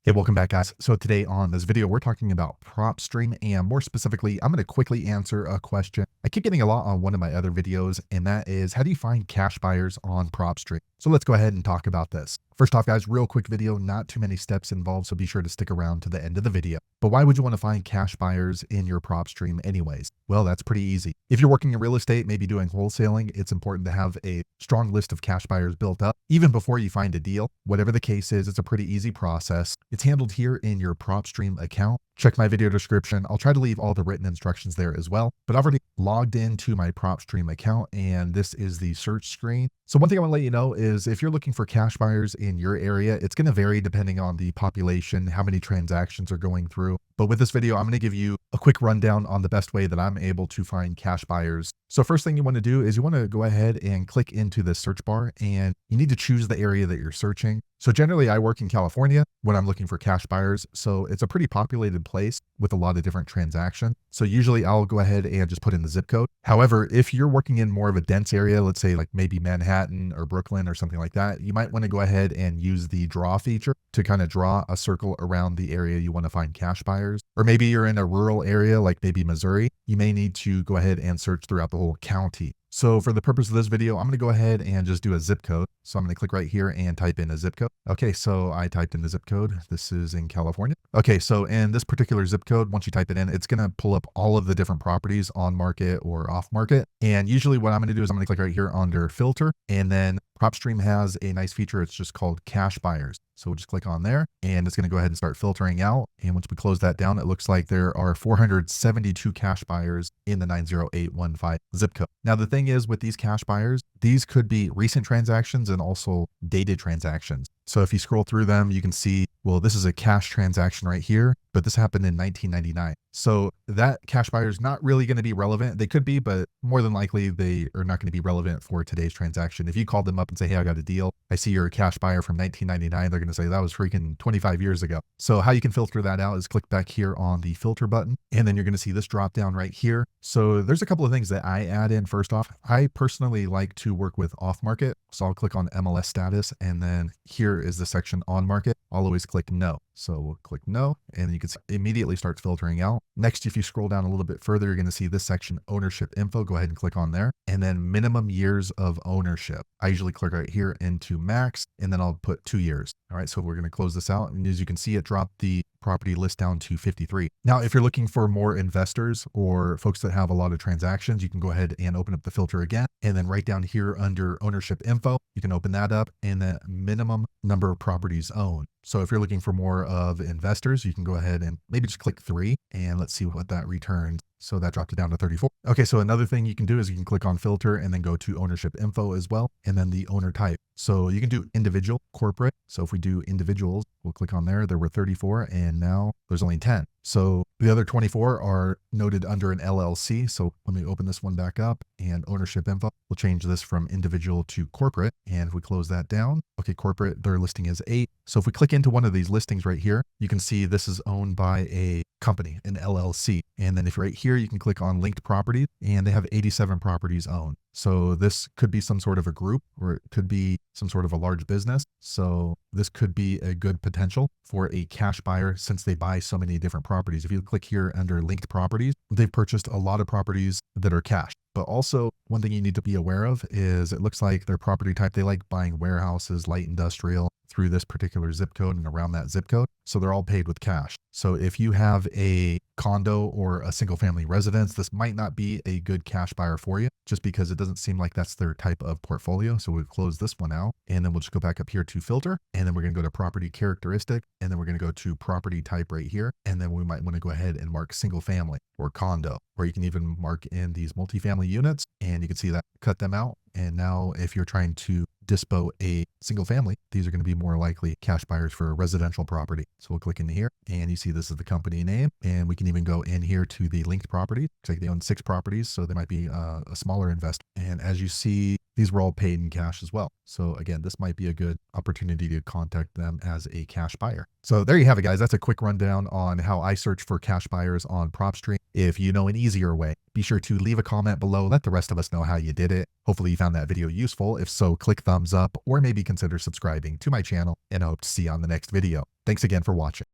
Hey, welcome back, guys. So today on this video, we're talking about PropStream, and more specifically, I'm going to quickly answer a question I keep getting a lot on one of my other videos, and that is, how do you find cash buyers on PropStream? So let's go ahead and talk about this. First off, guys, real quick video, not too many steps involved, so be sure to stick around to the end of the video. But why would you want to find cash buyers in your PropStream anyways? Well, that's pretty easy. If you're working in real estate, maybe doing wholesaling, it's important to have a strong list of cash buyers built up, even before you find a deal. Whatever the case is, it's a pretty easy process. It's handled here in your PropStream account. Check my video description. I'll try to leave all the written instructions there as well, but I've already logged into my PropStream account, and this is the search screen. So one thing I want to let you know is if you're looking for cash buyers in your area, it's going to vary depending on the population, how many transactions are going through. But with this video, I'm going to give you a quick rundown on the best way that I'm able to find cash buyers. So first thing you want to do is you want to go ahead and click into the search bar, and you need to choose the area that you're searching. So generally I work in California when I'm looking for cash buyers. So it's a pretty populated place with a lot of different transactions. So usually I'll go ahead and just put in the zip code. However, if you're working in more of a dense area, let's say like maybe Manhattan or Brooklyn or something like that, you might want to go ahead and use the draw feature to kind of draw a circle around the area you want to find cash buyers. Or maybe you're in a rural area like maybe Missouri, you may need to go ahead and search throughout the whole county. So for the purpose of this video, I'm going to go ahead and just do a zip code. So I'm going to click right here and type in a zip code. Okay, so I typed in the zip code. This is in California. Okay, so in this particular zip code, once you type it in, it's going to pull up all of the different properties on market or off market. And usually what I'm going to do is I'm going to click right here under filter, and then PropStream has a nice feature. It's just called cash buyers. So we'll just click on there, and it's going to go ahead and start filtering out. And once we close that down, it looks like there are 472 cash buyers in the 90815 zip code. Now, the thing is with these cash buyers, these could be recent transactions and also dated transactions. So if you scroll through them, you can see, well, this is a cash transaction right here, but this happened in 1999. So that cash buyer is not really going to be relevant. They could be, but more than likely they are not going to be relevant for today's transaction. If you called them up and say, hey, I got a deal, I see you're a cash buyer from 1999, they're going to say that was freaking 25 years ago. So how you can filter that out is click back here on the filter button, and then you're going to see this drop down right here. So there's a couple of things that I add in. First off, I personally like to work with off market. So I'll click on MLS status, and then here is the section on market. I'll always click no. So we'll click no, and you can see it immediately starts filtering out. Next, if you scroll down a little bit further, you're going to see this section, ownership info. Go ahead and click on there, and then minimum years of ownership. I usually click right here into max, and then I'll put 2 years. All right, so we're going to close this out, and as you can see, it dropped the property list down to 53. Now, if you're looking for more investors or folks that have a lot of transactions, you can go ahead and open up the filter again. And then right down here under ownership info, you can open that up, and the minimum number of properties owned. So if you're looking for more of investors, you can go ahead and maybe just click 3, and let's see what that returns. So that dropped it down to 34. Okay, so another thing you can do is you can click on filter and then go to ownership info as well, and then the owner type. So you can do individual, corporate. So if we do individuals, we'll click on there. There were 34, and now there's only 10. So the other 24 are noted under an LLC. So let me open this one back up, and ownership info. We'll change this from individual to corporate. And if we close that down, okay, corporate, their listing is 8. So if we click into one of these listings right here, you can see this is owned by a company, an LLC. And then if right here, you can click on linked properties, and they have 87 properties owned. So this could be some sort of a group, or it could be some sort of a large business. So this could be a good potential for a cash buyer since they buy so many different properties. If you click here under linked properties, they've purchased a lot of properties that are cash. But also one thing you need to be aware of is it looks like their property type, they like buying warehouses, light industrial through this particular zip code and around that zip code. So they're all paid with cash. So if you have a condo or a single family residence, this might not be a good cash buyer for you just because it doesn't seem like that's their type of portfolio. So we'll close this one out, and then we'll just go back up here to filter, and then we're going to go to property characteristic, and then we're going to go to property type right here. And then we might want to go ahead and mark single family or condo, or you can even mark in these multifamily units, and you can see that cut them out. And now if you're trying to dispo a single family, these are going to be more likely cash buyers for a residential property. So we'll click into here, and you see this is the company name, and we can even go in here to the linked property. Looks like they own 6 properties, so they might be a smaller investor. And as you see, these were all paid in cash as well. So again, this might be a good opportunity to contact them as a cash buyer. So there you have it, guys. That's a quick rundown on how I search for cash buyers on PropStream. If you know an easier way, be sure to leave a comment below. Let the rest of us know how you did it. Hopefully you found that video useful. If so, click thumbs up or maybe consider subscribing to my channel, and I hope to see you on the next video. Thanks again for watching.